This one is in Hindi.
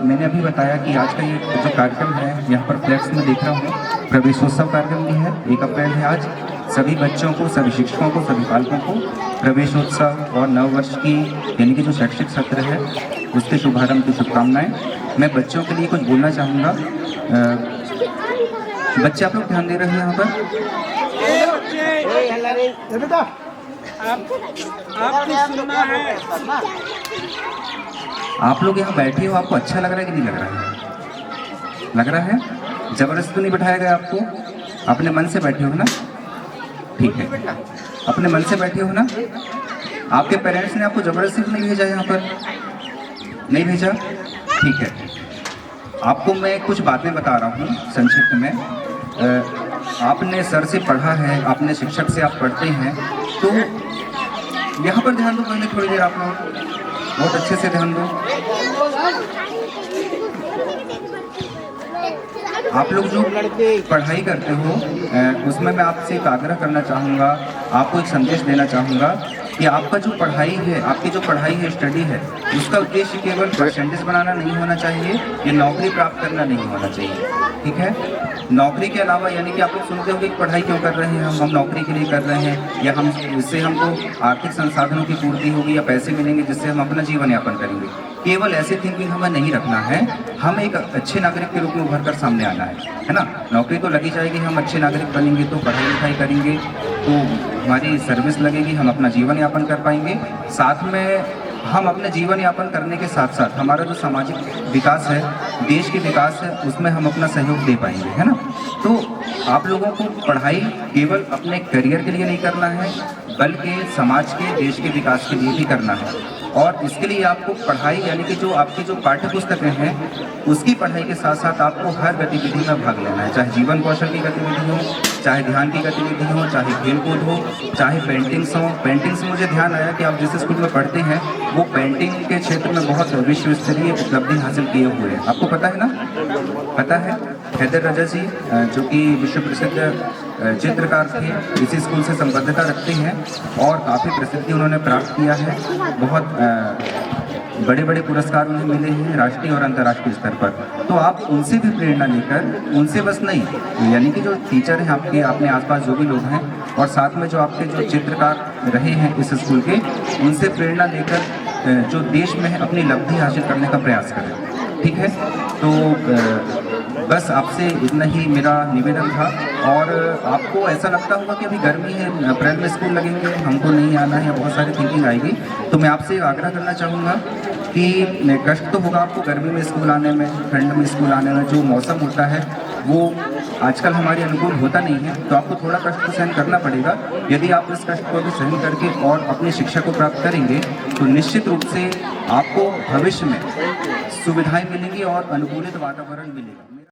मैंने अभी बताया कि आज का ये जो कार्यक्रम है, यहाँ पर फ्लैक्स में देख रहा हूँ, प्रवेशोत्सव कार्यक्रम भी है। 1 अप्रैल है आज। सभी बच्चों को, सभी शिक्षकों को, सभी पालकों को प्रवेशोत्सव और नव वर्ष की यानी कि जो शैक्षिक सत्र है उसके शुभारंभ की शुभकामनाएं। मैं बच्चों के लिए कुछ बोलना चाहूँगा। बच्चे आप लोग ध्यान दे रहे हैं यहाँ पर? आप लोग यहाँ बैठे हो, आपको अच्छा लग रहा है कि नहीं लग रहा है? लग रहा है? जबरदस्ती तो नहीं बैठाया गया आपको? अपने मन से बैठे हो ना? ठीक है, अपने मन से बैठे हो ना? आपके पेरेंट्स ने आपको जबरदस्ती तो नहीं भेजा यहाँ पर? नहीं भेजा? ठीक है। आपको मैं कुछ बातें बता रहा हूँ संक्षिप्त में। आपने सर से पढ़ा है, आपने शिक्षक से आप पढ़ते हैं, तो यहाँ पर ध्यान दो पहले थोड़ी देर। आप लोग बहुत अच्छे से ध्यान दो। आप लोग जो पढ़ाई करते हो उसमें मैं आपसे एक आग्रह करना चाहूँगा, आपको एक संदेश देना चाहूँगा कि आपका जो पढ़ाई है, आपकी जो पढ़ाई है, स्टडी है, उसका उद्देश्य केवल परसेंटेज बनाना नहीं होना चाहिए, ये नौकरी प्राप्त करना नहीं होना चाहिए। ठीक है? नौकरी के अलावा यानी कि आप लोग सुनते हो कि पढ़ाई क्यों कर रहे हैं, हम नौकरी के लिए कर रहे हैं, या हम इससे हमको आर्थिक संसाधनों की पूर्ति होगी या पैसे मिलेंगे जिससे हम अपना जीवन यापन करेंगे। केवल ऐसे थिंकिंग हमें नहीं रखना है। हम एक अच्छे नागरिक के रूप में उभर कर सामने आना है ना? नौकरी तो लगी जाएगी, हम अच्छे नागरिक बनेंगे तो पढ़ाई लिखाई करेंगे तो हमारी सर्विस लगेगी, हम अपना जीवन यापन कर पाएंगे। साथ में हम अपने जीवन यापन करने के साथ साथ हमारा जो सामाजिक विकास है, देश के विकास है, उसमें हम अपना सहयोग दे पाएंगे, है ना? तो आप लोगों को पढ़ाई केवल अपने करियर के लिए नहीं करना है, बल्कि समाज के, देश के विकास के लिए भी करना है। और इसके लिए आपको पढ़ाई यानी कि जो आपकी जो पाठ्य पुस्तकें हैं, उसकी पढ़ाई के साथ साथ आपको हर गतिविधि में भाग लेना है। चाहे जीवन कौशल की गतिविधि हो, चाहे ध्यान की गतिविधि हो, चाहे खेलकूद हो, चाहे पेंटिंग्स हो। पेंटिंग से मुझे ध्यान आया कि आप जिस स्कूल में पढ़ते हैं वो पेंटिंग के क्षेत्र में बहुत विश्व स्तरीय उपलब्धि हासिल किए हुए हैं। आपको पता है ना? पता है? हैदर रजा जी जो कि विश्व प्रसिद्ध चित्रकार थे, इसी स्कूल से संबद्धता रखते हैं और काफ़ी प्रसिद्धि उन्होंने प्राप्त किया है। बहुत बड़े बड़े पुरस्कार उन्हें मिले हैं राष्ट्रीय और अंतर्राष्ट्रीय स्तर पर। तो आप उनसे भी प्रेरणा लेकर, उनसे बस नहीं, यानी कि जो टीचर हैं आपके, अपने आसपास जो भी लोग हैं, और साथ में जो आपके जो चित्रकार रहे हैं इस स्कूल के, उनसे प्रेरणा लेकर जो देश में है अपनी लब्धि हासिल करने का प्रयास करें। ठीक है? तो बस आपसे इतना ही मेरा निवेदन था। और आपको ऐसा लगता होगा कि अभी गर्मी है, अप्रैल में स्कूल लगेंगे, हमको नहीं आना है, बहुत सारी थिंकिंग आएगी, तो मैं आपसे आग्रह करना चाहूँगा कि कष्ट तो होगा आपको गर्मी में स्कूल आने में, ठंड में स्कूल आने में। जो मौसम होता है वो आजकल हमारे अनुकूल होता नहीं है, तो आपको थोड़ा कष्ट तो सहन करना पड़ेगा। यदि आप इस कष्ट को भी सहन करके और अपनी शिक्षा को प्राप्त करेंगे तो निश्चित रूप से आपको भविष्य में सुविधाएं मिलेंगी और अनुकूलित वातावरण मिलेगा।